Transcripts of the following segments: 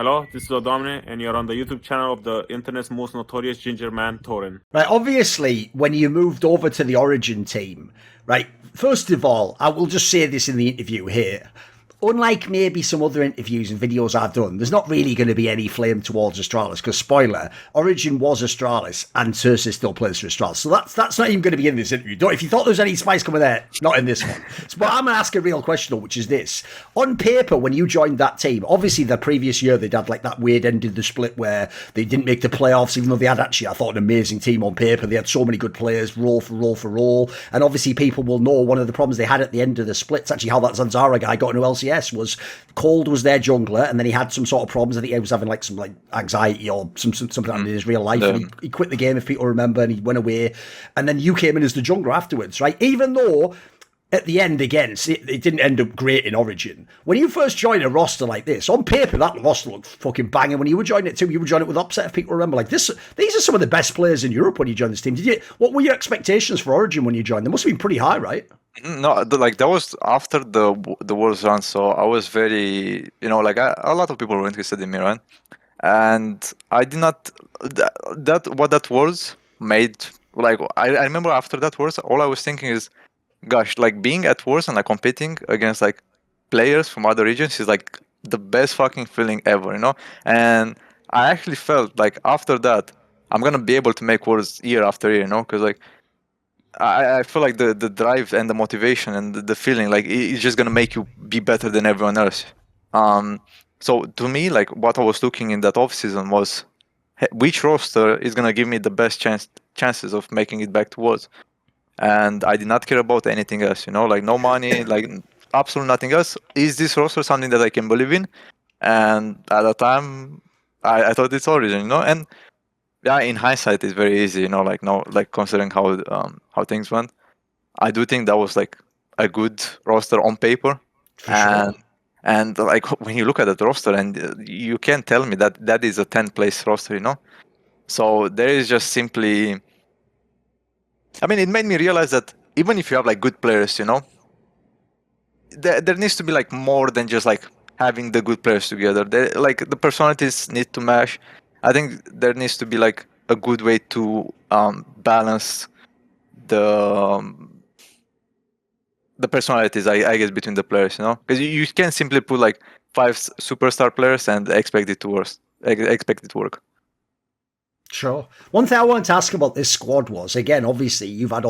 Hello, this is Dragomir, and you're on the YouTube channel of the internet's most notorious ginger man, Thorin. Right, obviously, when you moved over to the Origen team, right, first of all, I will just say this in the interview here. Unlike maybe some other interviews and videos I've done, there's not really going to be any flame towards Astralis, because spoiler, Origen was Astralis and Xerxe still plays for Astralis. So that's not even going to be in this interview. If you thought there was any spice coming there, not in this one. But I'm going to ask a real question though, which is this. On paper, when you joined that team, obviously the previous year they'd had like that weird end of the split where they didn't make the playoffs, even though they had actually, I thought, an amazing team on paper. They had so many good players, role for role for role. And obviously people will know one of the problems they had at the end of the splits, actually how that Zanzara guy got into LCS was Cold was their jungler, and then he had some sort of problems. I think he was having like some like anxiety or something in his real life. And he quit the game, if people remember, and he went away. And then you came in as the jungler afterwards, right? Even though at the end, again, it didn't end up great in Origin. When you first joined a roster like this, on paper, that roster looked fucking banging. When you were joining it too, you were joining it with upset, if people remember. Like this, these are some of the best players in Europe when you joined this team. What were your expectations for Origin when you joined? They must have been pretty high, right? No, like that was after the Worlds run, so I was very, a lot of people were interested in me, right? And I did not what that Worlds made. Like I remember after that Worlds, all I was thinking is, gosh, like being at Worlds and like competing against like players from other regions is like the best fucking feeling ever, And I actually felt like after that, I'm gonna be able to make Worlds year after year, because like. I feel like the drive and the motivation and the feeling like it's just gonna make you be better than everyone else. So to me, like what I was looking in that off season was which roster is gonna give me the best chances of making it back to Worlds, and I did not care about anything else. Like no money, like absolutely nothing else. Is this roster something that I can believe in? And at the time, I thought it's Origin, and. Yeah, in hindsight, it's very easy, considering how things went. I do think that was like a good roster on paper, and like when you look at that roster, and you can't tell me that is a 10th place roster, So there is just simply, I mean, it made me realize that even if you have like good players, there needs to be like more than just like having the good players together. Like the personalities need to match. I think there needs to be like a good way to balance the personalities, I guess, between the players, because you can't simply put like 5 superstar players and expect it to work. Sure. One thing I wanted to ask about this squad was, again, obviously you've had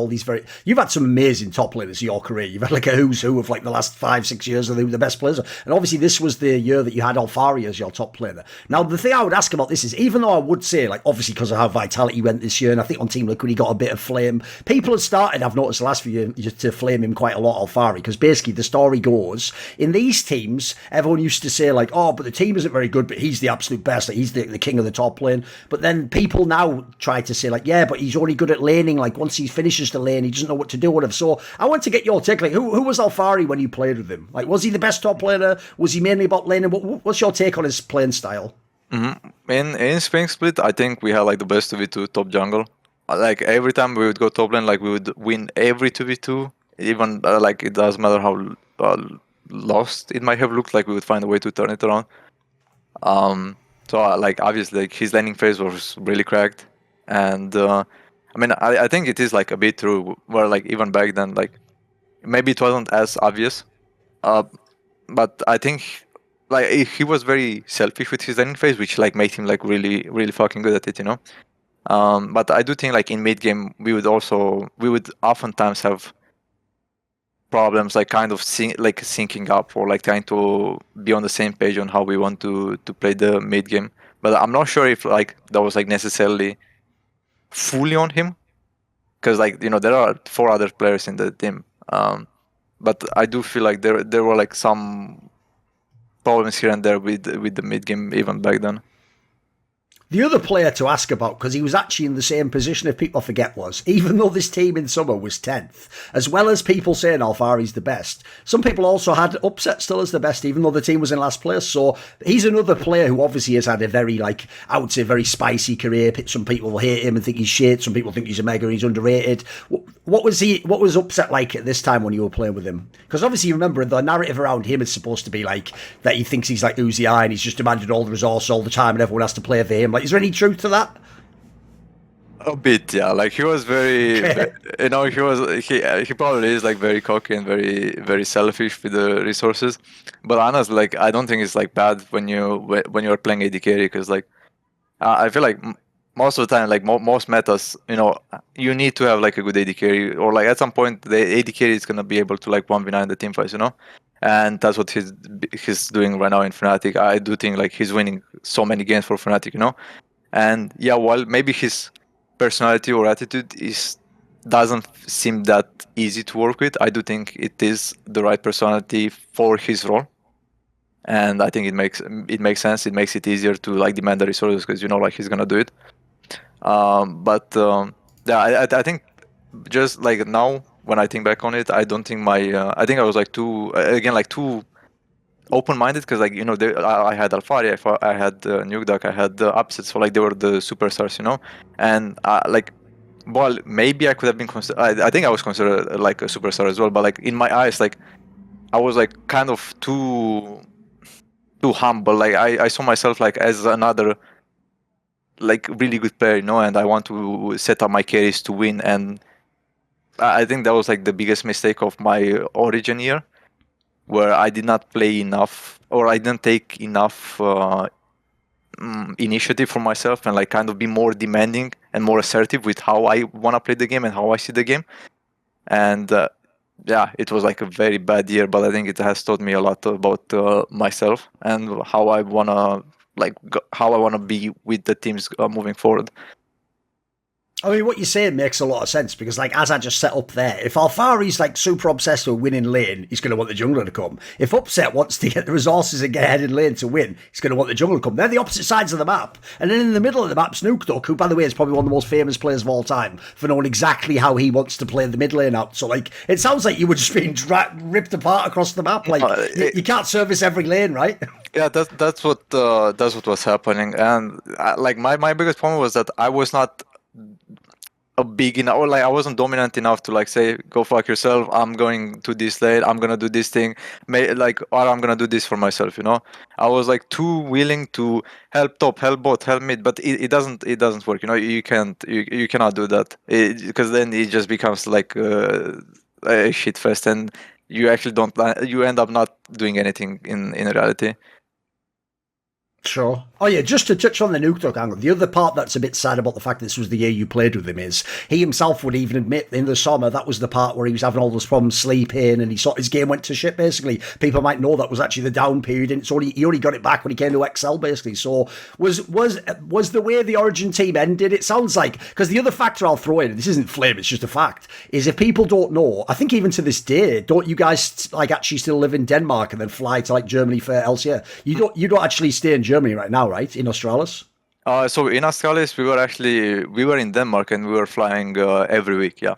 you've had some amazing top players in your career. You've had like a who's who of like the last 5-6 years of the best players. And obviously this was the year that you had Alphari as your top player. Now, the thing I would ask about this is, even though I would say, like, obviously because of how Vitality went this year, and I think on Team Liquid he got a bit of flame, people had started, I've noticed the last few years, to flame him quite a lot, Alphari, because basically the story goes, in these teams, everyone used to say like, oh, but the team isn't very good, but he's the absolute best, like, he's the king of the top lane. But then people now try to say like, yeah, but he's only good at laning. Like once he finishes the lane, he doesn't know what to do. Whatever. So I want to get your take. Like, who was Alphari when you played with him? Like, was he the best top player? Was he mainly about laning? What's your take on his playing style? Mm-hmm. In Spring Split, I think we had like the best 2v2 top jungle. Like every time we would go top lane, like we would win every 2v2. Even like it doesn't matter how lost it might have looked. Like we would find a way to turn it around. So like obviously like his laning phase was really cracked, and I mean I think it is like a bit true where like even back then like maybe it wasn't as obvious, but I think like he was very selfish with his laning phase, which like made him like really really fucking good at it, But I do think like in mid game we would oftentimes have problems like kind of syncing up or like trying to be on the same page on how we want to play the mid game. But I'm not sure if like that was like necessarily fully on him, because like there are 4 other players in the team. But I do feel like there were like some problems here and there with the mid game even back then. The other player to ask about, because he was actually in the same position, if people forget, was, even though this team in summer was 10th, as well as people saying Alphari's the best, some people also had Upset still as the best, even though the team was in last place. So he's another player who obviously has had a very, like, I would say, very spicy career. Some people hate him and think he's shit. Some people think he's a mega, he's underrated. What was Upset like at this time when you were playing with him? Because obviously, you remember, the narrative around him is supposed to be like that he thinks he's like Uzi Eye and he's just demanded all the resource all the time and everyone has to play for him. Like, is there any truth to that? A bit, yeah. Like he was very, you know, he probably is like very cocky and very, very selfish with the resources. But honestly, like I don't think it's like bad when you're playing AD carry, because like I feel like most of the time, like most metas, you know, you need to have like a good AD carry, or like at some point the AD carry is gonna be able to like 1v9 the team fights, you know. And that's what he's doing right now in Fnatic. I do think like he's winning so many games for Fnatic, you know. And yeah, while maybe his personality or attitude doesn't seem that easy to work with, I do think it is the right personality for his role. And I think it makes sense. It makes it easier to like demand the resources because you know like he's gonna do it. Yeah, I think just like now, when I think back on it, I don't think I think I was like too open-minded, because like, you know, I had Alphari, I had Nukeduck, I had the Upset, so like they were the superstars, you know. And like, well, maybe I could have been considered. I think I was considered like a superstar as well, but like in my eyes, like I was like kind of too humble. Like I saw myself like as another like really good player, you know, and I want to set up my carries to win. And I think that was like the biggest mistake of my Origin year, where I did not play enough, or I didn't take enough initiative for myself and like kind of be more demanding and more assertive with how I want to play the game and how I see the game. And yeah, it was like a very bad year, but I think it has taught me a lot about myself and how I wanna be with the teams moving forward. I mean, what you're saying makes a lot of sense, because, like, as I just set up there, if Alphari's like super obsessed with winning lane, he's going to want the jungler to come. If Upset wants to get the resources and get ahead in lane to win, he's going to want the jungler to come. They're the opposite sides of the map. And then in the middle of the map, Nukeduck, who, by the way, is probably one of the most famous players of all time for knowing exactly how he wants to play the mid lane out. So, like, it sounds like you were just being ripped apart across the map. Like, you can't service every lane, right? Yeah, that's what was happening. And like my biggest problem was that I was not a big enough, or like I wasn't dominant enough to like say, go fuck yourself, I'm going to this lane, I'm gonna do this thing, or I'm gonna do this for myself, you know. I was like too willing to help top, help bot, help mid, but it doesn't work, you know. You cannot do that, because then it just becomes like a shit fest, and you actually you end up not doing anything in reality. Sure. Oh yeah, just to touch on the Nukeduck angle, the other part that's a bit sad about the fact this was the year you played with him is he himself would even admit in the summer that was the part where he was having all those problems sleeping and his game went to shit basically. People might know that was actually the down period, and he only got it back when he came to XL basically. So was the way the Origin team ended, it sounds like, because the other factor I'll throw in, this isn't flame, it's just a fact, is if people don't know, I think even to this day, don't you guys like actually still live in Denmark and then fly to like Germany for LCS? You don't actually stay in Germany right now, right? In Australis? So in Astralis, we were in Denmark and we were flying every week, yeah.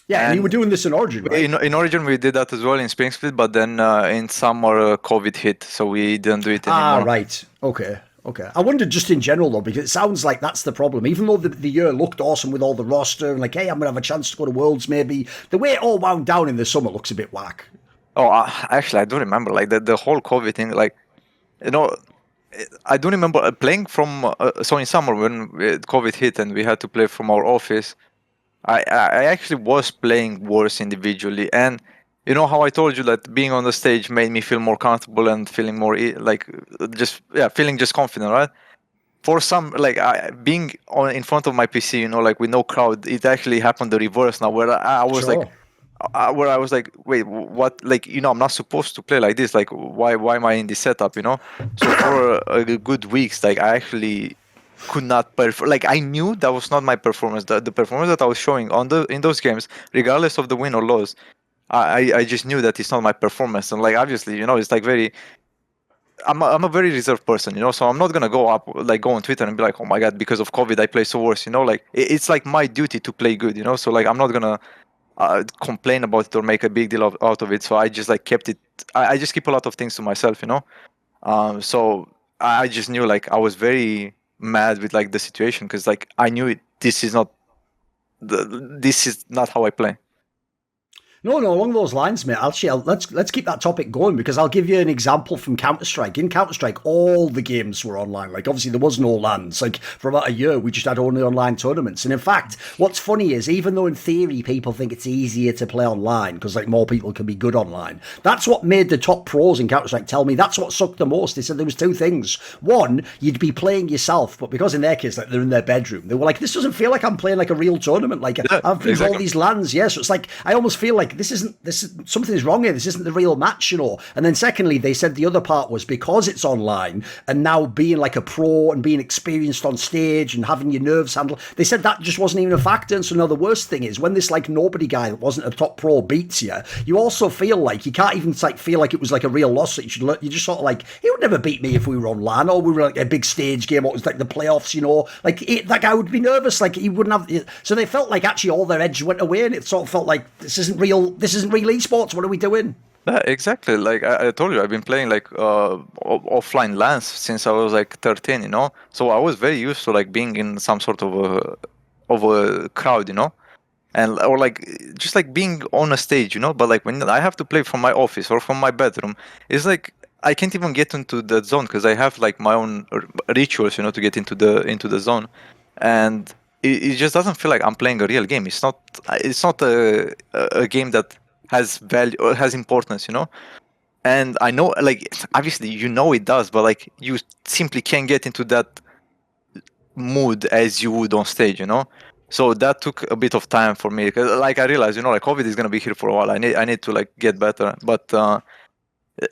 Yeah, and you were doing this in Origin, right? In Origin, we did that as well in Spring Split, but then in summer, COVID hit, so we didn't do it anymore. Ah, right. Okay. I wondered just in general, though, because it sounds like that's the problem. Even though the year looked awesome with all the roster and like, hey, I'm going to have a chance to go to Worlds maybe, the way it all wound down in the summer looks a bit whack. Oh, actually, I do remember, like, the whole COVID thing, like, you know, I do remember playing from, so in summer when COVID hit and we had to play from our office, I actually was playing worse individually. And you know how I told you that being on the stage made me feel more comfortable and feeling more feeling just confident, right? For some, like being in front of my PC, you know, like with no crowd, it actually happened the reverse now, where I was Sure. like, where I was like, wait, what? Like, you know, I'm not supposed to play like this. Like, why am I in this setup? You know. So for a good weeks, like I actually could not perform. Like I knew that was not my performance. The performance that I was showing in those games, regardless of the win or loss, I just knew that it's not my performance. And like obviously, you know, it's like very. I'm a very reserved person, you know, so I'm not gonna go on Twitter and be like, oh my god, because of COVID I play so worse, you know, like it's like my duty to play good, you know, so like I'm not gonna complain about it or make a big deal out of it. So I just like kept it. I just keep a lot of things to myself, you know. So I just knew like I was very mad with like the situation because like I knew it. This is not how I play. No, along those lines, mate. Let's keep that topic going because I'll give you an example from Counter-Strike. In Counter-Strike, all the games were online. Like, obviously, there was no LANs. Like, for about a year, we just had only online tournaments. And in fact, what's funny is, even though in theory people think it's easier to play online because, like, more people can be good online, that's what made the top pros in Counter-Strike tell me that's what sucked the most. They said there was two things. One, you'd be playing yourself, but because in their case, like, they're in their bedroom, they were like, this doesn't feel like I'm playing like a real tournament. Like, I've been to all these LANs, yeah. So it's like, I almost feel like this is something's wrong here. This isn't the real match, you know. And then secondly, they said the other part was because it's online and now being like a pro and being experienced on stage and having your nerves handled, they said that just wasn't even a factor. And so now the worst thing is when this like nobody guy that wasn't a top pro beats you, you also feel like you can't even like feel like it was like a real loss that you should learn. You just sort of like, he would never beat me if we were on LAN or we were like a big stage game or it was like the playoffs, you know. Like that guy would be nervous. Like he wouldn't have. So they felt like actually all their edge went away and it sort of felt like this isn't real esports. What are we doing? Yeah, exactly. Like I told you, I've been playing like offline LANs since I was like 13, you know. So I was very used to like being in some sort of a crowd, you know, and or like just like being on a stage, you know. But like when I have to play from my office or from my bedroom, it's like I can't even get into the zone because I have like my own rituals, you know, to get into the zone, and it just doesn't feel like I'm playing a real game. It's not a game that has value or has importance, you know. And I know, like, obviously you know it does, but like you simply can't get into that mood as you would on stage, you know. So that took a bit of time for me because like I realized, you know, like COVID is gonna be here for a while. I need to like get better, but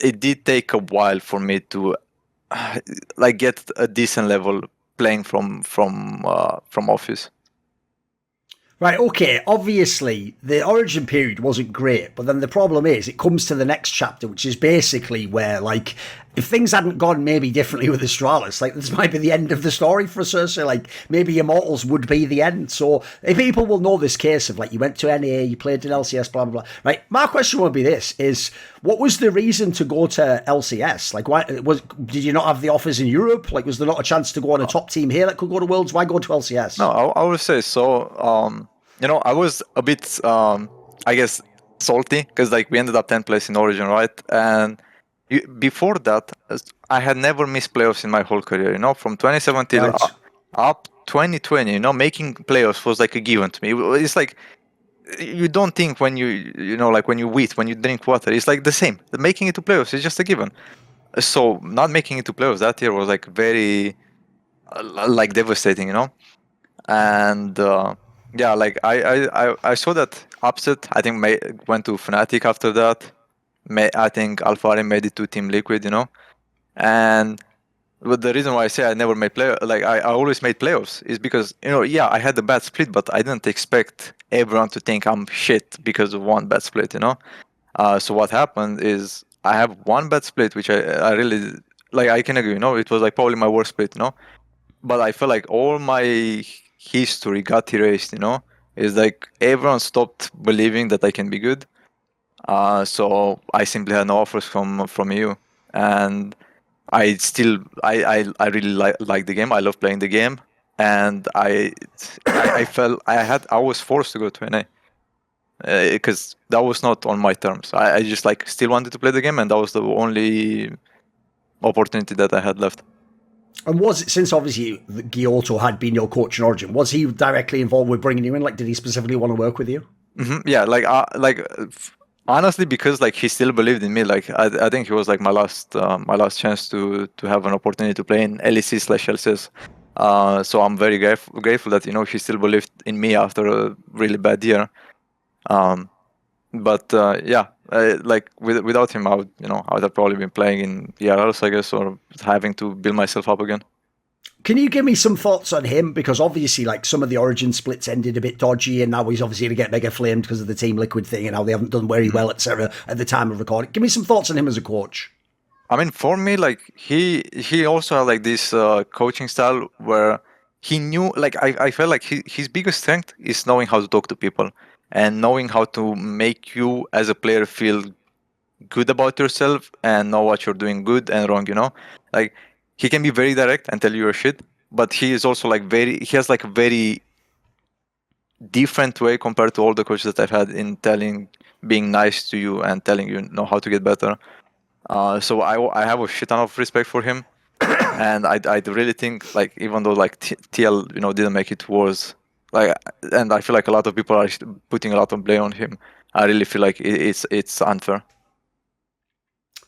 it did take a while for me to like get a decent level playing from office. Right, okay, obviously the origin period wasn't great, but then the problem is it comes to the next chapter, which is basically where, like, if things hadn't gone maybe differently with Astralis, like, this might be the end of the story for Xerxe, like, maybe Immortals would be the end. So, if people will know this case of, like, you went to NA, you played in LCS, blah, blah, blah, right, my question would be this, is, what was the reason to go to LCS? Like, why did you not have the offers in Europe? Like, was there not a chance to go on a top team here that could go to Worlds? Why go to LCS? No, I would say so, you know, I was a bit, I guess, salty because like we ended up 10th place in Origin, right? And before that, I had never missed playoffs in my whole career. You know, from 2017 Right. up 2020, you know, making playoffs was like a given to me. It's like you don't think when you know, like when you eat, when you drink water, it's like the same. Making it to playoffs is just a given. So not making it to playoffs that year was like very, like devastating, you know, and. Yeah, like I saw that upset. I think went to Fnatic after that. I think Alphari made it to Team Liquid, you know. But the reason why I say I never made I always made playoffs is because, you know, yeah, I had a bad split, but I didn't expect everyone to think I'm shit because of one bad split, you know. So what happened is I have one bad split, which I really like. I can agree, you know, it was like probably my worst split, you know. But I feel like all my history got erased, you know. It's like everyone stopped believing that I can be good. So I simply had no offers from EU, and I really like the game. I love playing the game, and I was forced to go to NA because that was not on my terms. I just like still wanted to play the game, and that was the only opportunity that I had left. And was it, since obviously Guilhoto had been your coach in Origin, was he directly involved with bringing you in? Like, did he specifically want to work with you? Mm-hmm. Yeah, honestly, because like he still believed in me. Like I think he was like my last chance to have an opportunity to play in LEC/LCS. So I'm very grateful that, you know, he still believed in me after a really bad year. Like without him, I would have probably been playing in ERLs, I guess, or having to build myself up again. Can you give me some thoughts on him? Because obviously, like, some of the Origin splits ended a bit dodgy, and now he's obviously going to get mega flamed because of the Team Liquid thing and how they haven't done very well, etc. at the time of recording. Give me some thoughts on him as a coach. I mean, for me, like he also had like this coaching style where he knew, like I felt like his biggest strength is knowing how to talk to people and knowing how to make you as a player feel good about yourself and know what you're doing good and wrong. You know, like he can be very direct and tell you your shit, but he is also like he has like a very different way compared to all the coaches that I've had in being nice to you and telling you know how to get better. So I have a shit ton of respect for him, and I really think like even though like TL didn't make it worse, like, and I feel like a lot of people are putting a lot of blame on him. I really feel like it's unfair.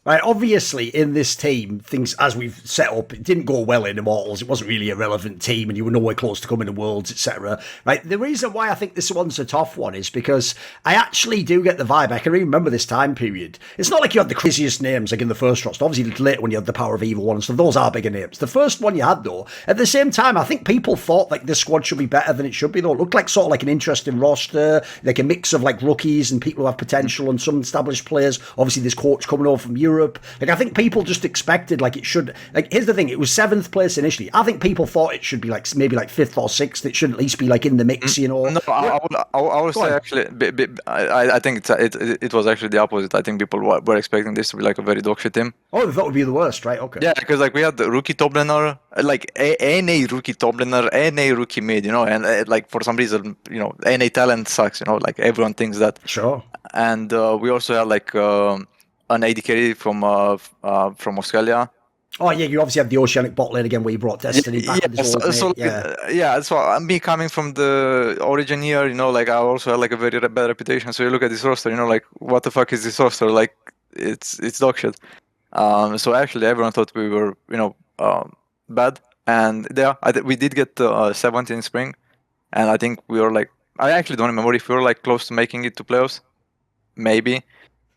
Right, obviously, in this team, things, as we've set up, it didn't go well in Immortals. It wasn't really a relevant team, and you were nowhere close to coming to Worlds, etc. Right, the reason why I think this one's a tough one is because I actually do get the vibe. I can remember this time period. It's not like you had the craziest names, like in the first roster. Obviously, later when you had the Power of Evil one, so those are bigger names. The first one you had, though, at the same time, I think people thought like this squad should be better than it should be, though. It looked like sort of like an interesting roster, like a mix of like rookies and people who have potential and some established players. Obviously, this coach coming over from Europe. Like, I think people just expected like it should. Like, here's the thing: it was 7th place initially. I think people thought it should be like maybe like 5th or 6th. It should at least be like in the mix, you know. No, I would say actually, I think it was actually the opposite. I think people were expecting this to be like a very dog shit team. Oh, they thought it would be the worst, right? Okay. Yeah, because like we had the rookie top laner, like NA rookie top laner, NA rookie mid, and like for some reason, NA talent sucks, like everyone thinks that. Sure. And we also had like an AD carry from Australia. Oh yeah, you obviously have the Oceanic bot lane again where you brought Destiny back with his old mate. So me coming from the Origin year, like I also had like a very bad reputation. So you look at this roster, like what the fuck is this roster? Like it's dog shit. So actually everyone thought we were bad, and we did get 7th in spring, and I think we were like, I actually don't remember if we were like close to making it to playoffs, maybe.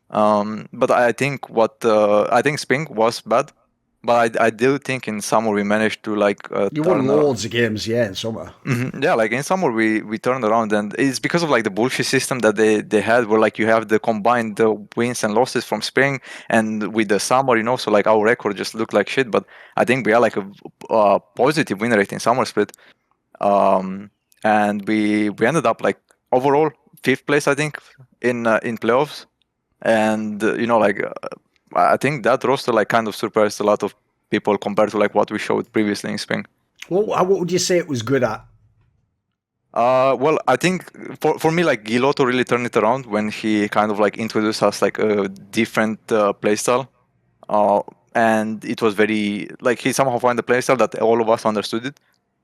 But I think I think spring was bad, but I do think in summer we managed to like you won loads of games, in summer. Mm-hmm. Yeah, like in summer we turned around, and it's because of like the bullshit system that they had, where like you have the combined wins and losses from spring and with the summer, so like our record just looked like shit. But I think we had like a positive win rate in summer split, and we ended up like overall 5th place, I think, in playoffs. And I think that roster like kind of surprised a lot of people compared to like what we showed previously in spring. Well, what would you say it was good at? Well, I think for me, like Guilhoto really turned it around when he kind of like introduced us like a different playstyle, and it was very like he somehow found the playstyle that all of us understood it,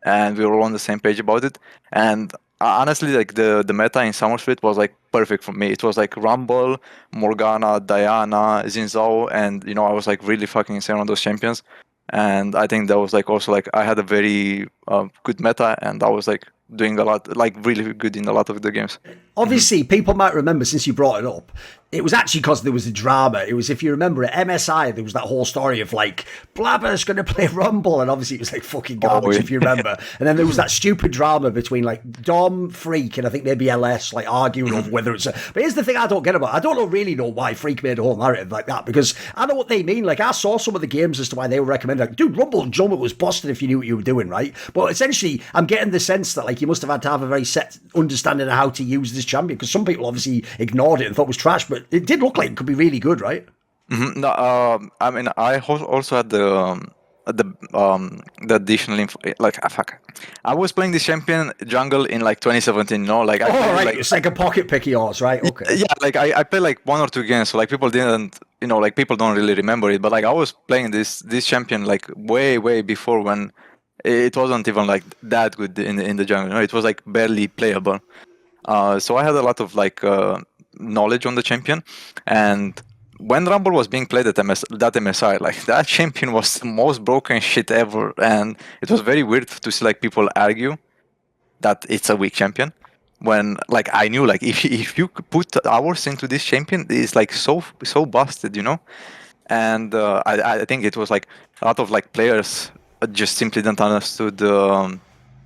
and we were all on the same page about it. And honestly, like the meta in Summer Split was like perfect for me. It was like Rumble, Morgana, Diana, Xin Zhao, and I was like really fucking insane on those champions. And I think that was like also like I had a very good meta, and I was like doing a lot, like really good in a lot of the games. Obviously, people might remember, since you brought it up, it was actually because there was a drama. It was, if you remember, at MSI, there was that whole story of like, Blabber's going to play Rumble, and obviously it was like fucking garbage, if you remember. And then there was that stupid drama between like Dom, Freak, and I think maybe LS, like arguing over whether it's a... But here's the thing I don't get about it. I don't really know why Freak made a whole narrative like that, because I know what they mean. Like, I saw some of the games as to why they were recommended. Like, dude, Rumble and Jungler was busted if you knew what you were doing, right? But essentially, I'm getting the sense that like you must have had to have a very set understanding of how to use this champion, because some people obviously ignored it and thought it was trash, but it did look like it could be really good, right? Mm-hmm. No, I mean, I also had the additional info. Like, fuck, I was playing this champion jungle in like 2017. Like, right, it's like a pocket pick yours, right? Okay. Yeah, like I played like 1 or 2 games, so like people didn't, like people don't really remember it. But like I was playing this champion like way before, when it wasn't even like that good in the jungle. It was like barely playable. So I had a lot of like knowledge on the champion, and when Rumble was being played at that MSI, like that champion was the most broken shit ever, and it was very weird to see like people argue that it's a weak champion, when like I knew like if you put hours into this champion, it's like so busted, and I think it was like a lot of like players just simply didn't understood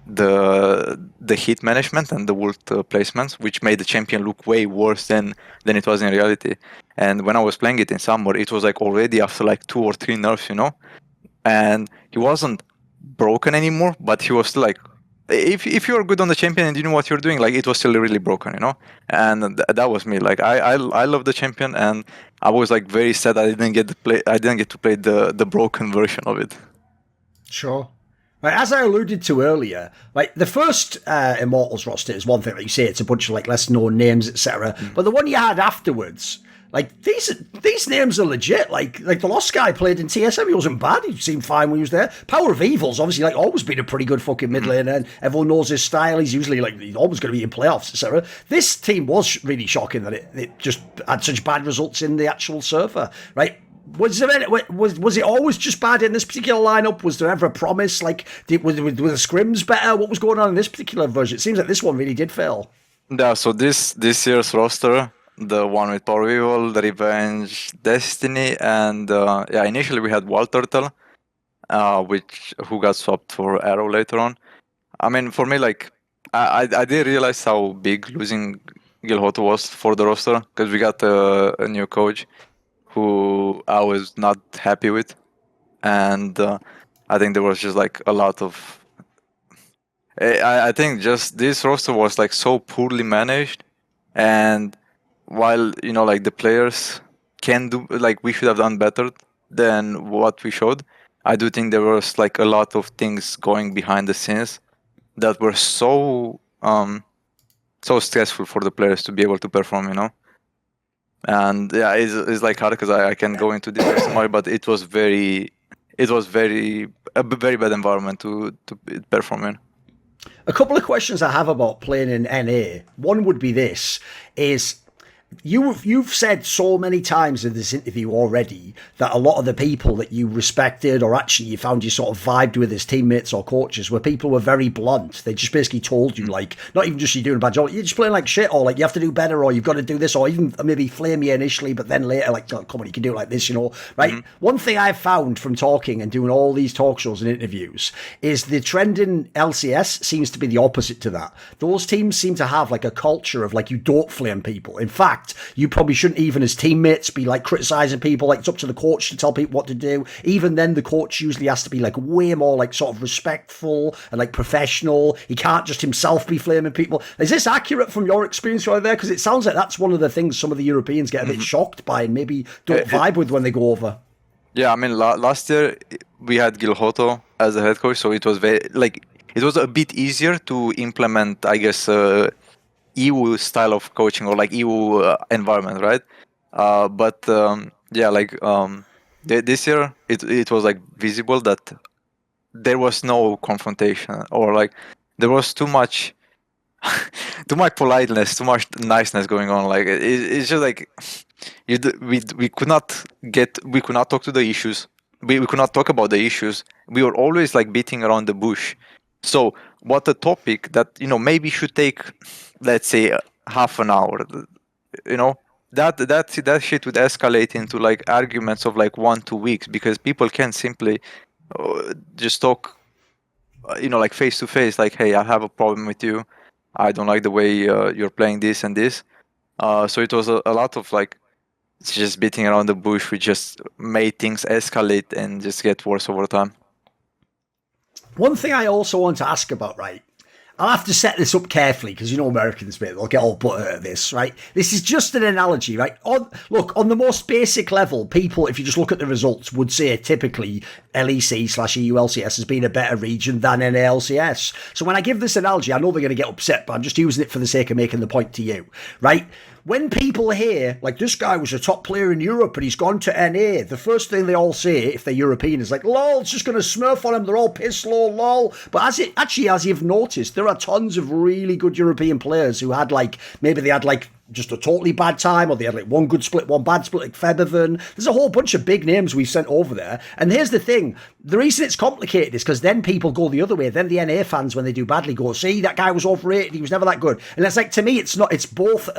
the hit management and the ult placements, which made the champion look way worse than it was in reality. And when I was playing it in summer, it was like already after like 2 or 3 nerfs, you know. And he wasn't broken anymore, but he was still like, if you're good on the champion and you know what you're doing, like it was still really broken, you know. And that was me. Like I love the champion, and I was like very sad I didn't get to play the broken version of it. Sure. Right, as I alluded to earlier, like the first Immortals roster is one thing, like you say, it's a bunch of like less known names, etc. But the one you had afterwards, like these names are legit. Like the Lost guy played in TSM, he wasn't bad. He seemed fine when he was there. Power of Evil's obviously like always been a pretty good fucking mid laner, and everyone knows his style. He's usually like he's always going to be in playoffs, etc. This team was really shocking that it just had such bad results in the actual server, right? Was it always just bad in this particular lineup? Was there ever a promise? Like, were the scrims better? What was going on in this particular version? It seems like this one really did fail. Yeah, so this year's roster, the one with Power Evil, the Revenge, Destiny, and initially we had Wall Turtle, who got swapped for Arrow later on. I mean, for me, like, I didn't realize how big losing Guilhoto was for the roster, because we got a new coach who I was not happy with, and I think there was just like a lot of. I think just this roster was like so poorly managed, and while you know like the players can do, like we should have done better than what we showed, I do think there was like a lot of things going behind the scenes that were so stressful for the players to be able to perform, you know. And yeah, it's like hard because I can go into details more, but it was very a very bad environment to perform in. A couple of questions I have about playing in NA. One would be this: is you've said so many times in this interview already that a lot of the people that you respected, or actually you found you sort of vibed with as teammates or coaches, were people who were very blunt. They just basically told you, like, not even just you're doing a bad job, you're just playing like shit, or like you have to do better, or you've got to do this, or even maybe flame you initially, but then later, like, oh, come on, you can do it like this, you know, right? Mm-hmm. One thing I've found from talking and doing all these talk shows and interviews is the trend in LCS seems to be the opposite to that. Those teams seem to have like a culture of like, you don't flame people. In fact, you probably shouldn't even as teammates be like criticizing people. Like, it's up to the coach to tell people what to do. Even then, the coach usually has to be like way more like sort of respectful and like professional. He can't just himself be flaming people. Is this accurate from your experience right there? Because it sounds like that's one of the things some of the Europeans get a bit shocked by and maybe don't vibe with when they go over. Yeah, I mean, last year we had Guilhoto as the head coach, so it was it was a bit easier to implement, I guess, EU style of coaching or like EU environment, right? This year it was like visible that there was no confrontation, or like there was too much politeness, too much niceness going on. Like it's just like we could not talk to the issues. We could not talk about the issues. We were always like beating around the bush. So what a topic that, you know, maybe should take, let's say, half an hour, you know, that shit would escalate into like arguments of like 1-2 weeks, because people can simply just talk, you know, like face to face, like, hey, I have a problem with you. I don't like the way you're playing this and this. So it was a lot of like just beating around the bush, which just made things escalate and just get worse over time. One thing I also want to ask about, right? I'll have to set this up carefully because you know Americans, mate, they'll get all butthurt at this, right? This is just an analogy, right? On the most basic level, people, if you just look at the results, would say typically LEC/EU LCS has been a better region than NALCS. So when I give this analogy, I know they're going to get upset, but I'm just using it for the sake of making the point to you, right? When people hear, like, this guy was a top player in Europe and he's gone to NA, the first thing they all say, if they're European, is like, lol, it's just going to smurf on him, they're all piss low, lol. But as you've noticed, there are tons of really good European players who had, like, maybe they had, like, just a totally bad time, or they had like one good split, one bad split, like Featherven. There's a whole bunch of big names we've sent over there. And here's the thing. The reason it's complicated is because then people go the other way. Then the NA fans, when they do badly, go, see, that guy was overrated. He was never that good. And it's like, to me, it's both.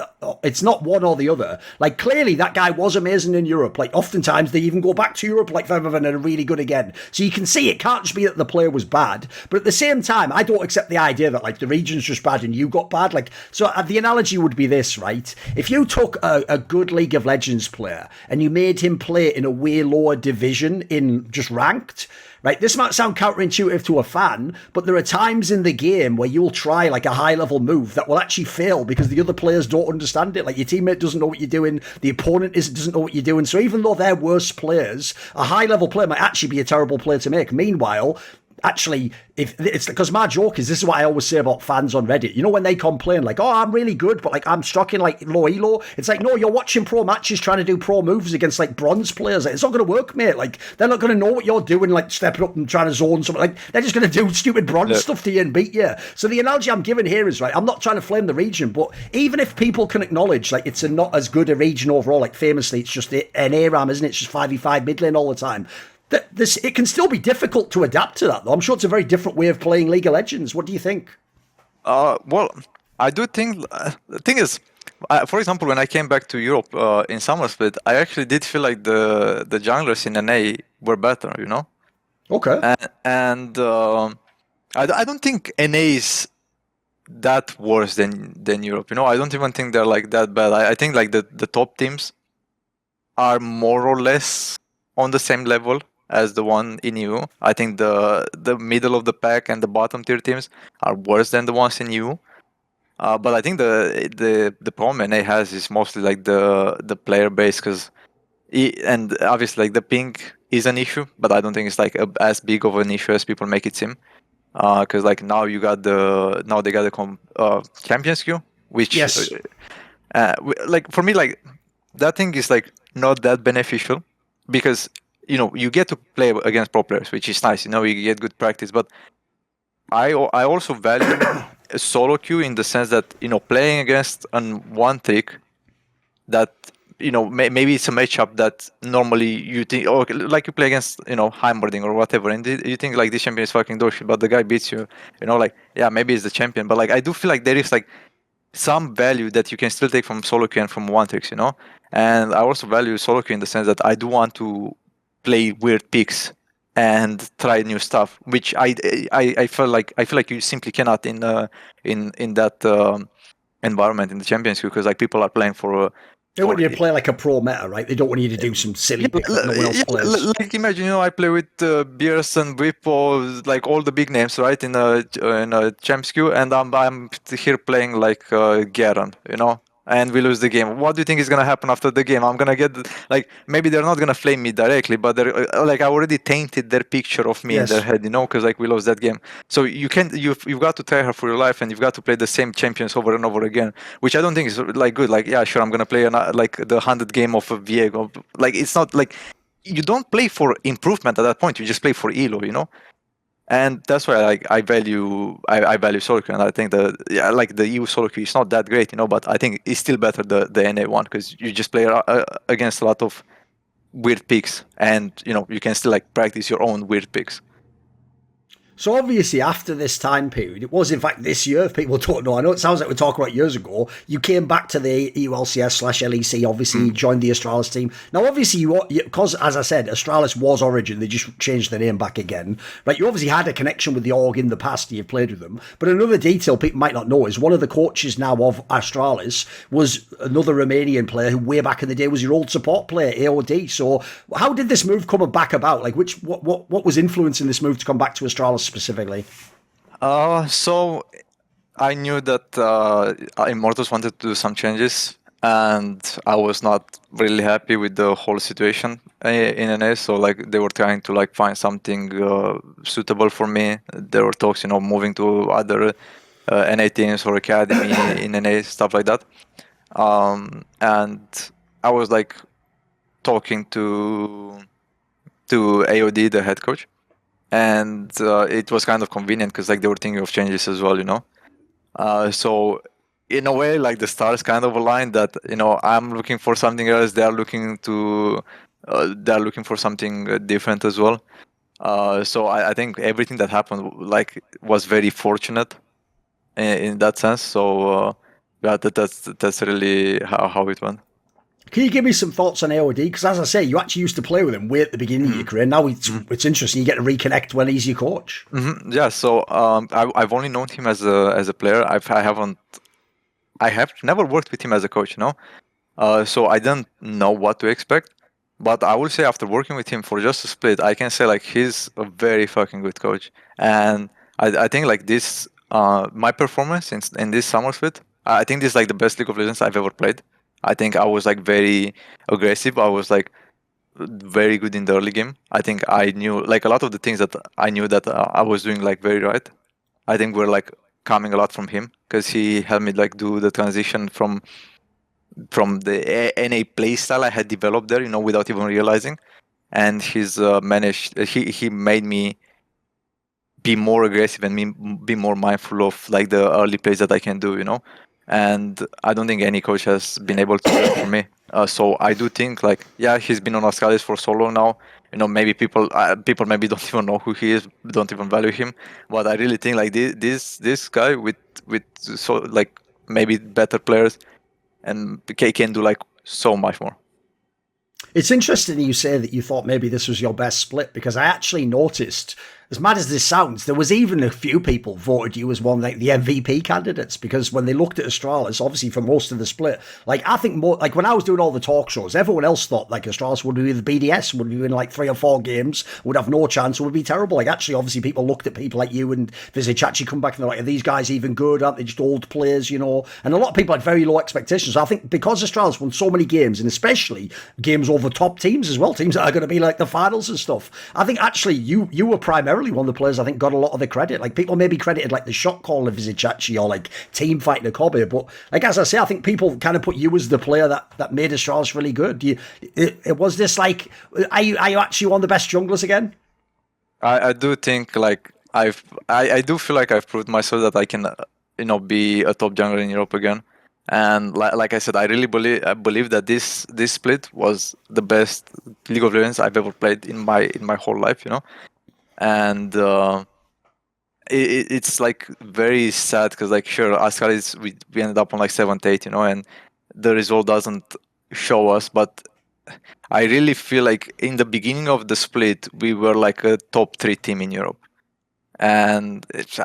It's not one or the other. Like, clearly that guy was amazing in Europe. Like, oftentimes they even go back to Europe like Featherven and are really good again. So you can see it can't just be that the player was bad. But at the same time, I don't accept the idea that like the region's just bad and you got bad. Like, so the analogy would be this, right? If you took a good League of Legends player and you made him play in a way lower division in just ranked, right? This might sound counterintuitive to a fan, but there are times in the game where you'll try like a high level move that will actually fail because the other players don't understand it. Like your teammate doesn't know what you're doing, the opponent doesn't know what you're doing. So even though they're worse players, a high level player might actually be a terrible player to make. Meanwhile, actually, if it's because my joke is, this is what I always say about fans on Reddit. You know, when they complain like, oh, I'm really good, but like I'm stuck in like low elo. It's like, no, you're watching pro matches trying to do pro moves against like bronze players. Like, it's not going to work, mate. Like, they're not going to know what you're doing, like stepping up and trying to zone something. Like, they're just going to do stupid bronze stuff to you and beat you. So the analogy I'm giving here is, right, I'm not trying to flame the region, but even if people can acknowledge like it's not as good a region overall, like famously it's just an ARAM, isn't it? It's just 5v5 mid lane all the time. It can still be difficult to adapt to that, though. I'm sure it's a very different way of playing League of Legends. What do you think? Well, I do think the thing is, for example, when I came back to Europe in summer split, I actually did feel like the junglers in NA were better, you know. Okay. And I don't think NA is that worse than Europe, you know. I don't even think they're like that bad. I think like the top teams are more or less on the same level as the one in EU. I think the middle of the pack and the bottom tier teams are worse than the ones in EU. But I think the problem NA has is mostly like the player base, and obviously like the ping is an issue, but I don't think it's like as big of an issue as people make it seem. Because like now they got the champions queue, which yes, like for me like that thing is like not that beneficial. Because, you know, you get to play against pro players, which is nice. You know, you get good practice. But I also value a solo queue in the sense that, you know, playing against one trick that, you know, maybe it's a matchup that normally you think, oh, like you play against, you know, Heimberding or whatever, and you think like this champion is fucking dog but the guy beats you. You know, like, yeah, maybe it's the champion. But like, I do feel like there is like some value that you can still take from solo queue and from one tricks, you know. And I also value solo queue in the sense that I do want to play weird picks and try new stuff, which I feel like you simply cannot in that environment in the Champions League, because like people are playing for. They want you to play like a pro meta, right? They don't want you to do some silly pick that no one else plays. Like imagine, you know, I play with Beers and Whippo, like all the big names, right, in a Champs queue, and I'm here playing like Garen, you know. And we lose the game. What do you think is gonna happen after the game? I'm gonna get like, maybe they're not gonna flame me directly, but they're like, I already tainted their picture of me in their head, you know, because like we lost that game. So you've got to try hard for your life, and you've got to play the same champions over and over again, which I don't think is like good. Like, yeah, sure, I'm gonna play like the 100 game of Viego. Like, it's not like you don't play for improvement at that point. You just play for elo, you know. And that's why like I value solo queue, and I think like the EU solo queue is not that great, you know, but I think it's still better the NA one, because you just play against a lot of weird picks, and you know you can still like practice your own weird picks. So obviously after this time period, it was in fact this year, if people don't know, I know it sounds like we're talking about years ago, you came back to the EU LCS/LEC, obviously you joined the Astralis team. Now obviously because as I said, Astralis was Origen, they just changed the name back again. Right, you obviously had a connection with the org in the past, you've played with them. But another detail people might not know is one of the coaches now of Astralis was another Romanian player who way back in the day was your old support player, AOD. So how did this move come back about? Like what was influencing this move to come back to Astralis specifically? So I knew that Immortals wanted to do some changes, and I was not really happy with the whole situation in NA. So like they were trying to like find something suitable for me. There were talks, you know, moving to other NA teams or academy in NA, stuff like that. And I was like talking to AOD, the head coach. And it was kind of convenient because like they were thinking of changes as well, you know. So in a way, like the stars kind of aligned that, I'm looking for something else. They're looking for something different as well. So I think everything that happened like was very fortunate in that sense. So yeah, that's really how it went. Can you give me some thoughts on AOD? Because as I say, you actually used to play with him way at the beginning of your career. Now it's interesting. You get to reconnect when he's your coach. Yeah. So I've only known him as a player. I have never worked with him as a coach. So I don't know what to expect. But I will say after working with him for just a split, I can say like he's a very fucking good coach. And I think like this, my performance in this summer split, I think this is like the best League of Legends I've ever played. I think I was like very aggressive. I was like very good in the early game. I think I knew like a lot of the things that I knew that I was doing like very right. I think we're like coming a lot from him because he helped me like do the transition from the NA playstyle I had developed there, without even realizing. And he's he made me be more aggressive and be more mindful of like the early plays that I can do, And I don't think any coach has been able to do that for me. So I do think like, yeah, he's been on Astralis for so long now. Maybe people maybe don't even know who he is, don't even value him. But I really think like this guy with so like maybe better players and can do like so much more. It's interesting you say that you thought maybe this was your best split, because I actually noticed, as mad as this sounds, there was even a few people voted you as one of like the MVP candidates, because when they looked at Astralis, obviously for most of the split, like I think more like when I was doing all the talk shows, everyone else thought like Astralis would be the BDS, would be in like 3 or 4 games, would have no chance, would be terrible. Like actually, obviously people looked at people like you and Vizic come back and they're like, are these guys even good? Aren't they just old players, And a lot of people had very low expectations. So I think because Astralis won so many games, and especially games over top teams as well, teams that are going to be like the finals and stuff, I think actually you were primarily one of the players I think got a lot of the credit. Like people maybe credited like the shot call of Vizic or like team fighting a Kobe, but like as I say, I think people kind of put you as the player that made Astralis really good. Was this like, are you actually one of the best junglers again? I do think like I do feel like I've proved myself that I can be a top jungler in Europe again. And like I said, I really believe that this split was the best League of Legends I've ever played in my whole life, And it's like very sad because like sure, Astralis we ended up on like 7th, 8th, and the result doesn't show us. But I really feel like in the beginning of the split we were like a top 3 team in Europe. And it's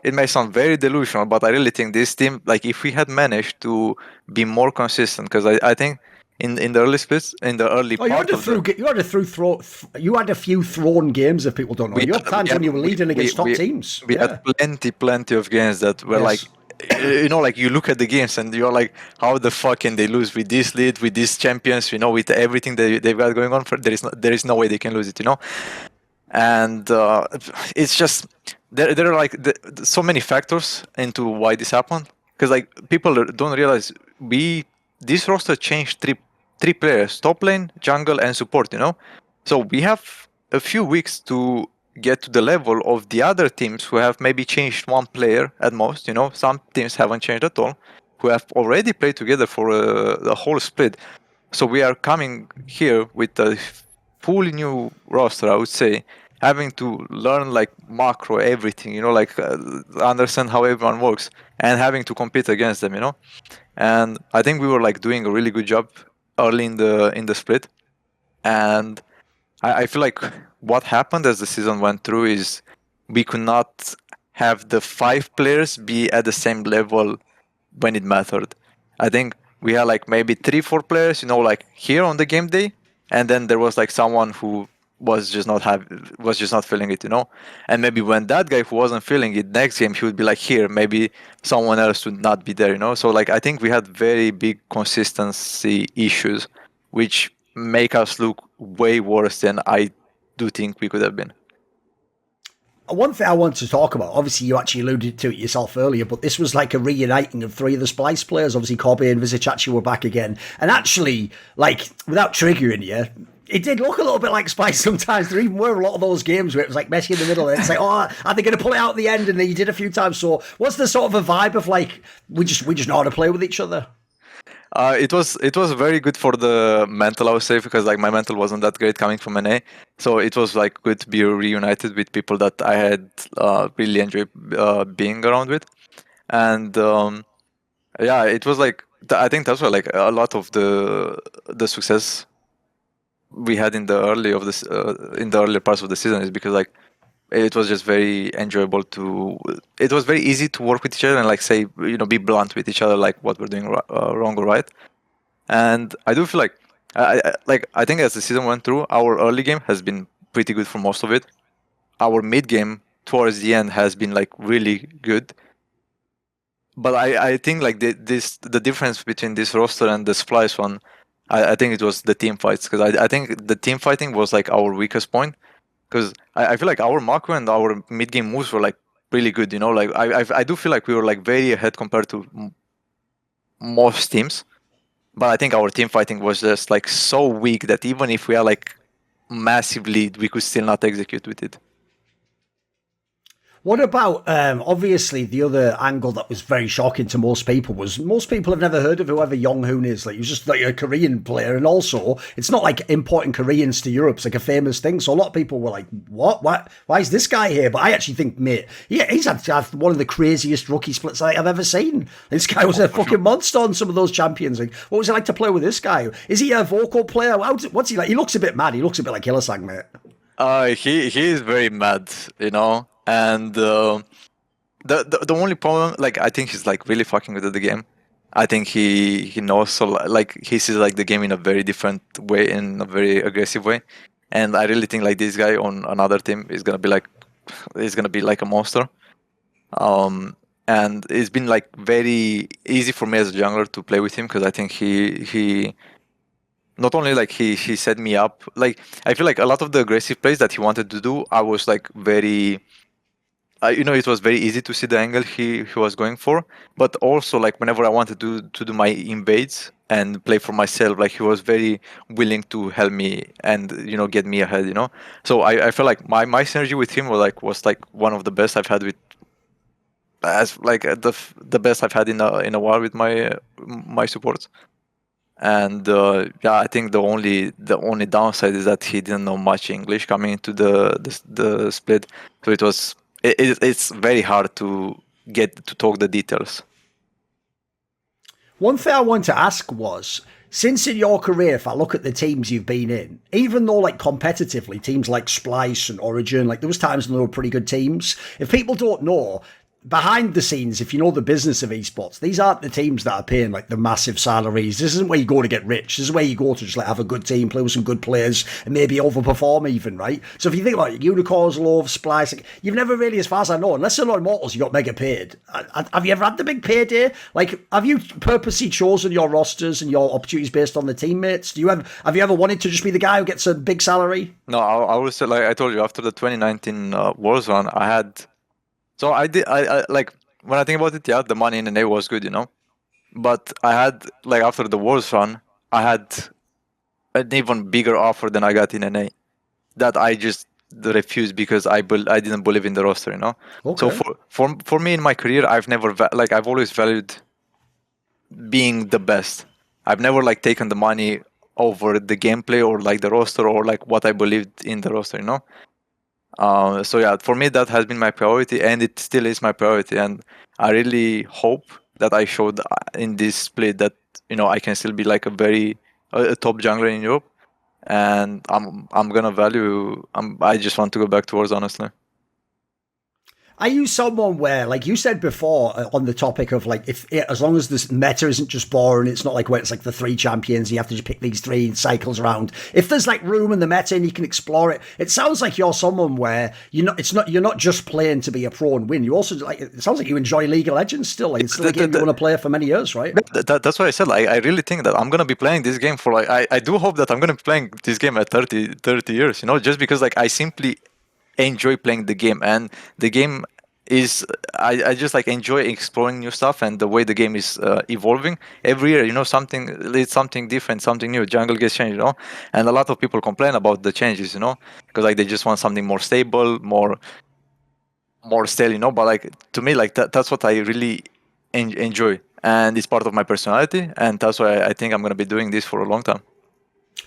it may sound very delusional, but I really think this team, like if we had managed to be more consistent, because I think in the early splits, in the early part you had a few thrown games if people don't know. You had times when you were leading against top teams. We had plenty of games that were like, like you look at the games and you're like, how the fuck can they lose with this lead, with these champions, with everything they've got going on? There is no way they can lose it, And it's just there are like so many factors into why this happened, because like people don't realize this roster changed three players: top lane, jungle, and support. So we have a few weeks to get to the level of the other teams who have maybe changed one player at most. Some teams haven't changed at all, who have already played together for the whole split. So we are coming here with a fully new roster, I would say, having to learn like macro everything, like understand how everyone works, and having to compete against them, And I think we were like doing a really good job early in the split, and I feel like what happened as the season went through is we could not have the 5 players be at the same level when it mattered. I think we had like maybe 3-4 players, like here on the game day, and then there was like someone who was just not feeling it, and maybe when that guy who wasn't feeling it next game, he would be like here, maybe someone else would not be there, So like I think we had very big consistency issues, which make us look way worse than I do think we could have been. One thing I want to talk about, obviously you actually alluded to it yourself earlier, but this was like a reuniting of 3 of the Splyce players. Obviously Kobe and Vizic were back again. And actually, like, without triggering you, It did look a little bit like Splyce sometimes. There even were a lot of those games where it was like Messi in the middle, and it's like, oh, are they going to pull it out at the end? And then you did a few times. So, what's the sort of a vibe of like we just know how to play with each other? It was very good for the mental, I would say, because like my mental wasn't that great coming from NA, so it was like good to be reunited with people that I had really enjoyed being around with, and yeah, it was like I think that's why like a lot of the success we had in the earlier parts of the season is because like it was just very enjoyable it was very easy to work with each other and like say, you know, be blunt with each other, like what we're doing wrong or right. And I do feel like I think as the season went through, our early game has been pretty good for most of it. Our mid game towards the end has been like really good. But I think like the difference between this roster and the Splyce one, I think it was the team fights, because I think the team fighting was like our weakest point, because I feel like our macro and our mid game moves were like really good, you know, like I do feel like we were like very ahead compared to most teams, but I think our team fighting was just like so weak that even if we are like massive lead, we could still not execute with it. What about, obviously, the other angle that was very shocking to most people was most people have never heard of whoever JeongHoon is. Like, he was just like a Korean player. And also, it's not like importing Koreans to Europe. It's like a famous thing. So a lot of people were like, what? Why is this guy here? But I actually think, mate, he's had one of the craziest rookie splits I've ever seen. This guy was a fucking monster on some of those champions. Like, what was it like to play with this guy? Is he a vocal player? What's he like? He looks a bit mad. He looks a bit like Xerxe, mate. He is very mad, you know. And the only problem, like, I think he's like really fucking good at the game. I think he knows, so like he sees like the game in a very different way, in a very aggressive way. And I really think like this guy on another team is gonna be like a monster. And it's been like very easy for me as a jungler to play with him, because I think he not only like he set me up, like I feel like a lot of the aggressive plays that he wanted to do, I was like very. You know, it was very easy to see the angle he was going for, but also like whenever I wanted to do my invades and play for myself, like he was very willing to help me and, you know, get me ahead, you know. So I feel like my synergy with him was like one of the best I've had with, as like the best I've had in a while with my supports. And yeah, I think the only downside is that he didn't know much English coming into the split, so it's very hard to get to talk the details. One thing I wanted to ask was, since in your career, if I look at the teams you've been in, even though like competitively, teams like Splyce and Origen, like there was times when they were pretty good teams. If people don't know, behind the scenes, if you know the business of esports, these aren't the teams that are paying like the massive salaries. This isn't where you go to get rich. This is where you go to just like have a good team, play with some good players, and maybe overperform even, right? So if you think about it, Unicorns, Love, Splyce, like, you've never really, as far as I know, unless you're not Immortals, you got mega paid. Have you ever had the big payday? Like, have you purposely chosen your rosters and your opportunities based on the teammates? Have you ever wanted to just be the guy who gets a big salary? No, I would say, like I told you, after the 2019 Worlds run, I had. So I did. I like when I think about it, yeah, the money in the NA was good, you know. But I had like after the Worlds run, I had an even bigger offer than I got in NA. That I just refused because I didn't believe in the roster, you know. Okay. So for me in my career, I've always valued being the best. I've never like taken the money over the gameplay or like the roster or like what I believed in the roster, you know. So yeah, for me that has been my priority, and it still is my priority. And I really hope that I showed in this split that, you know, I can still be like a top jungler in Europe, and I'm gonna value. I just want to go back towards, honestly. Are you someone where, like you said before, on the topic of like, as long as this meta isn't just boring, it's not like where it's like the 3 champions, you have to just pick these 3 cycles around. If there's like room in the meta and you can explore it, it sounds like you're someone where you're not just playing to be a pro and win. You also like, it sounds like you enjoy League of Legends still. Like, it's still a game you want to play for many years, right? That's what I said. Like, I really think that I'm gonna be playing this game for like I do hope that I'm gonna be playing this game at 30 years. You know, just because like I simply enjoy playing the game, and the game is I just like enjoy exploring new stuff and the way the game is evolving every year. You know, it's something different, something new. Jungle gets changed, you know, and a lot of people complain about the changes, you know, because like they just want something more stable, more stale, you know. But like to me, like that's what I really enjoy, and it's part of my personality, and that's why I think I'm gonna be doing this for a long time.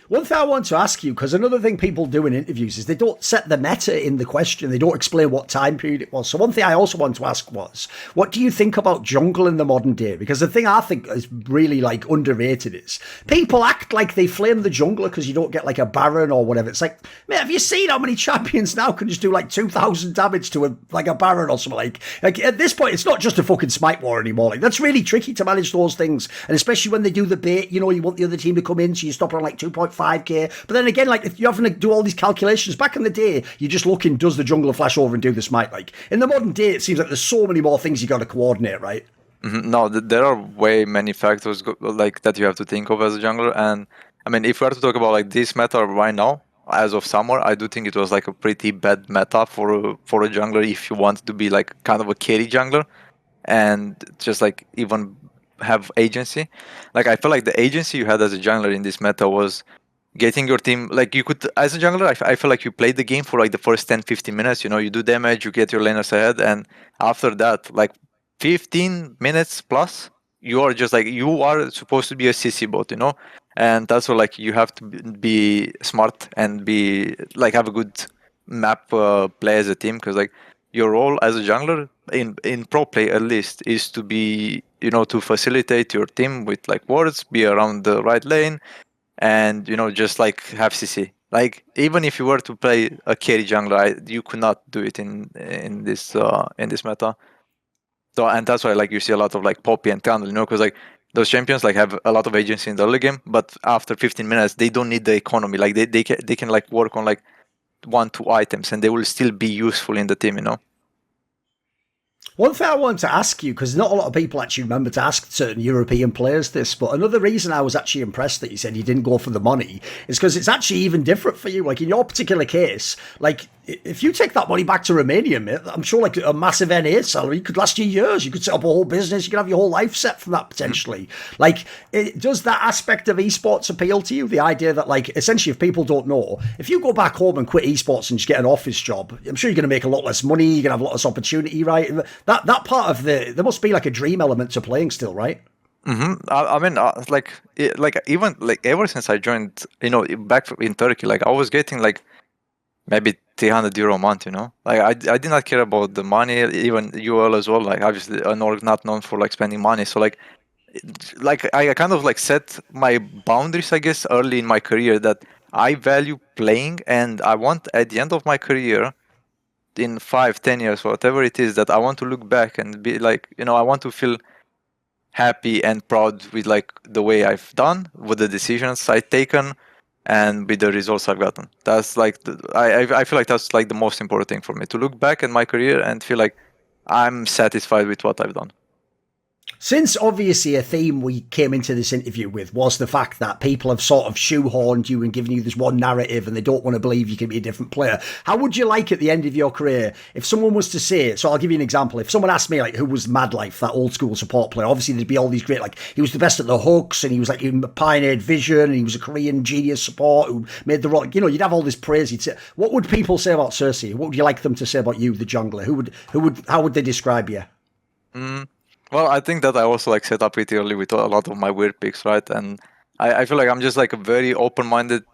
One thing I want to ask you, because another thing people do in interviews is they don't set the meta in the question. They don't explain what time period it was. So one thing I also want to ask was, what do you think about jungle in the modern day? Because the thing I think is really like underrated is people act like they flame the jungler because you don't get like a Baron or whatever. It's like, man, have you seen how many champions now can just do like 2,000 damage to a Baron or something? Like at this point, it's not just a fucking smite war anymore. Like that's really tricky to manage those things. And especially when they do the bait, you know, you want the other team to come in, so you stop on like 2.5k. But then again, like if you're having to do all these calculations, back in the day, you just look in, does the jungler flash over and do the smite? Like in the modern day, it seems like there's so many more things you got to coordinate, right? No, there are way many factors like that you have to think of as a jungler. And I mean, if we are to talk about like this meta right now, as of summer, I do think it was like a pretty bad meta for a jungler if you want to be like kind of a carry jungler and just like even have agency. Like I feel like the agency you had as a jungler in this meta was getting your team, like you could, as a jungler, I feel like you played the game for like the first 10-15 minutes, you know, you do damage, you get your laners ahead, and after that, like 15 minutes plus, you are just like, you are supposed to be a CC bot, you know, and that's where like you have to be smart and be like have a good map play as a team, because like your role as a jungler in pro play at least is to be, you know, to facilitate your team with like wards, be around the right lane, and you know, just like have CC. Like even if you were to play a carry jungler, you could not do it in this meta. So, and that's why like you see a lot of like Poppy and Candle, you know, because like those champions like have a lot of agency in the early game, but after 15 minutes they don't need the economy. Like they can like work on like 1-2 items and they will still be useful in the team, you know. One thing I wanted to ask you, because not a lot of people actually remember to ask certain European players this, but another reason I was actually impressed that you said you didn't go for the money is because it's actually even different for you. Like in your particular case, like if you take that money back to Romania, mate, I'm sure like a massive NA salary could last you years. You could set up a whole business. You could have your whole life set from that potentially. Like, does that aspect of esports appeal to you? The idea that like essentially, if people don't know, if you go back home and quit esports and just get an office job, I'm sure you're going to make a lot less money. You're going to have a lot less opportunity, right? That part of there must be like a dream element to playing still, right? I mean, like even like ever since I joined, you know, back in Turkey, like I was getting like maybe 300 euro a month, you know. Like I did not care about the money, even UL as well. Like obviously, not known for like spending money. So like I kind of like set my boundaries, I guess, early in my career that I value playing, and I want at the end of my career, in 5-10 years, whatever it is, that I want to look back and be like, you know, I want to feel happy and proud with like the way I've done, with the decisions I've taken, and with the results I've gotten. That's like I feel like that's like the most important thing for me, to look back at my career and feel like I'm satisfied with what I've done. Since obviously a theme we came into this interview with was the fact that people have sort of shoehorned you and given you this one narrative and they don't want to believe you can be a different player, how would you like at the end of your career if someone was to say, so I'll give you an example, if someone asked me like who was Mad Life, that old school support player, obviously there'd be all these great, like he was the best at the hooks and he was like he pioneered vision and he was a Korean genius support who made the rock, you know, you'd have all this praise. You'd say, what would people say about Xerxe? What would you like them to say about you, the jungler? How would they describe you? Well, I think that I also like set up pretty early with a lot of my weird picks, right? And I feel like I'm just like a very open-minded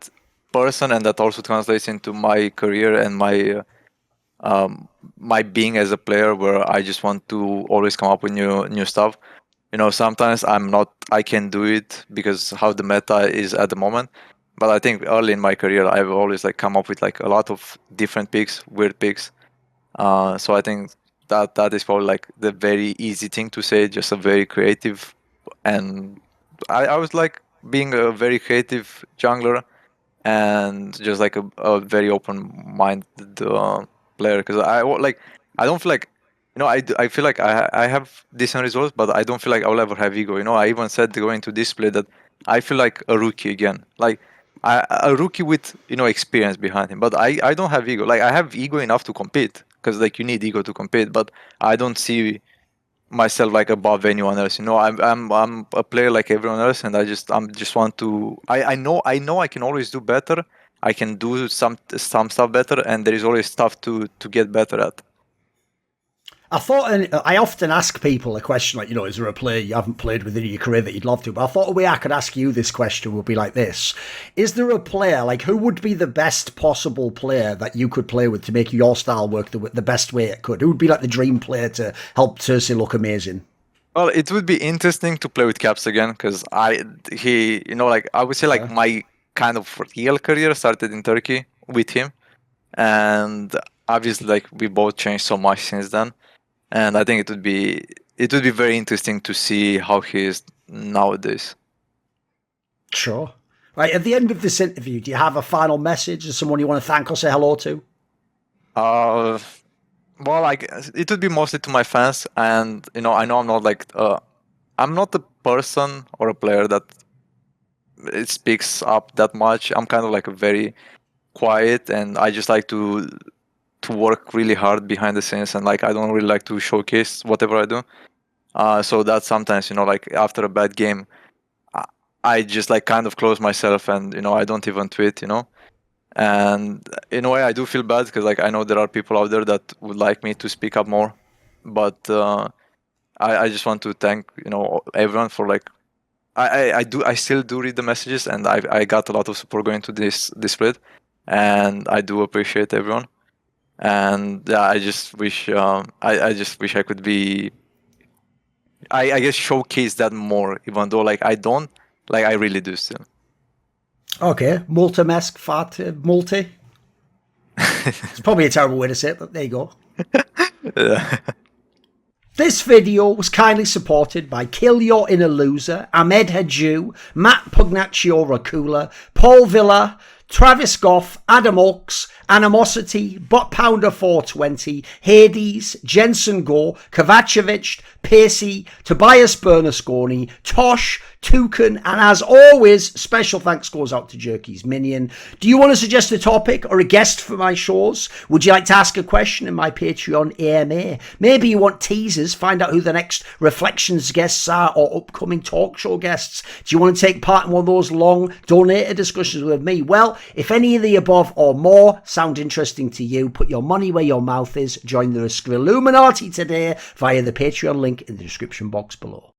person, and that also translates into my career and my being as a player, where I just want to always come up with new stuff. You know, sometimes I can do it because how the meta is at the moment. But I think early in my career, I've always like come up with like a lot of different picks, weird picks. So I think that is probably like the very easy thing to say, just a very creative, and I was like being a very creative jungler and just like a very open-minded player, because I don't feel like, you know, I feel like I have decent results, but I don't feel like I'll ever have ego, you know. I even said going to this play that I feel like a rookie again, like a rookie with, you know, experience behind him, but I don't have ego. Like I have ego enough to compete, because like you need ego to compete. But I don't see myself like above anyone else. I'm a player like everyone else, and I'm just want to. I know I can always do better. I can do some stuff better, and there is always stuff to get better at. I thought, and I often ask people a question like, is there a player you haven't played with in your career that you'd love to? But I thought a way I could ask you this question would be like this. Is there a player, like who would be the best possible player that you could play with to make your style work the best way it could? Who would be like the dream player to help Xerxe look amazing? Well, it would be interesting to play with Caps again, because I would say like my kind of real career started in Turkey with him. And obviously like we both changed so much since then. And I think it would be very interesting to see how he is nowadays. Sure. Right, at the end of this interview, do you have a final message or someone you want to thank or say hello to? Well, like it would be mostly to my fans, and I know I'm not like I'm not a person or a player that it speaks up that much. I'm kind of like a very quiet, and I just like to work really hard behind the scenes, and like I don't really like to showcase whatever I do. So that sometimes like after a bad game, I just like kind of close myself, and I don't even tweet. And in a way I do feel bad, because like I know there are people out there that would like me to speak up more, but I just want to thank everyone for like I still do read the messages, and I got a lot of support going to this split, and I do appreciate everyone. And yeah, I just wish I could be I guess showcase that more, even though like I don't, like I really do still. Okay, multi-mask fat multi. It's probably a terrible way to say it, but there you go. Yeah. This video was kindly supported by Kill Your Inner Loser, Ahmed Haju, Matt Pugnaccio Racula, Paul Villa, Travis Goff, Adam Oaks, Animosity, Bot Pounder 420, Hades, Jensen Go, Kovacevic, Pacey, Tobias Bernasconi, Tosh, Toucan, and as always, special thanks goes out to Jerky's Minion. Do you want to suggest a topic or a guest for my shows? Would you like to ask a question in my Patreon AMA? Maybe you want teasers, find out who the next Reflections guests are or upcoming talk show guests. Do you want to take part in one of those long donated discussions with me? Well, if any of the above or more sound interesting to you, put your money where your mouth is. Join the Illuminati today via the Patreon link in the description box below.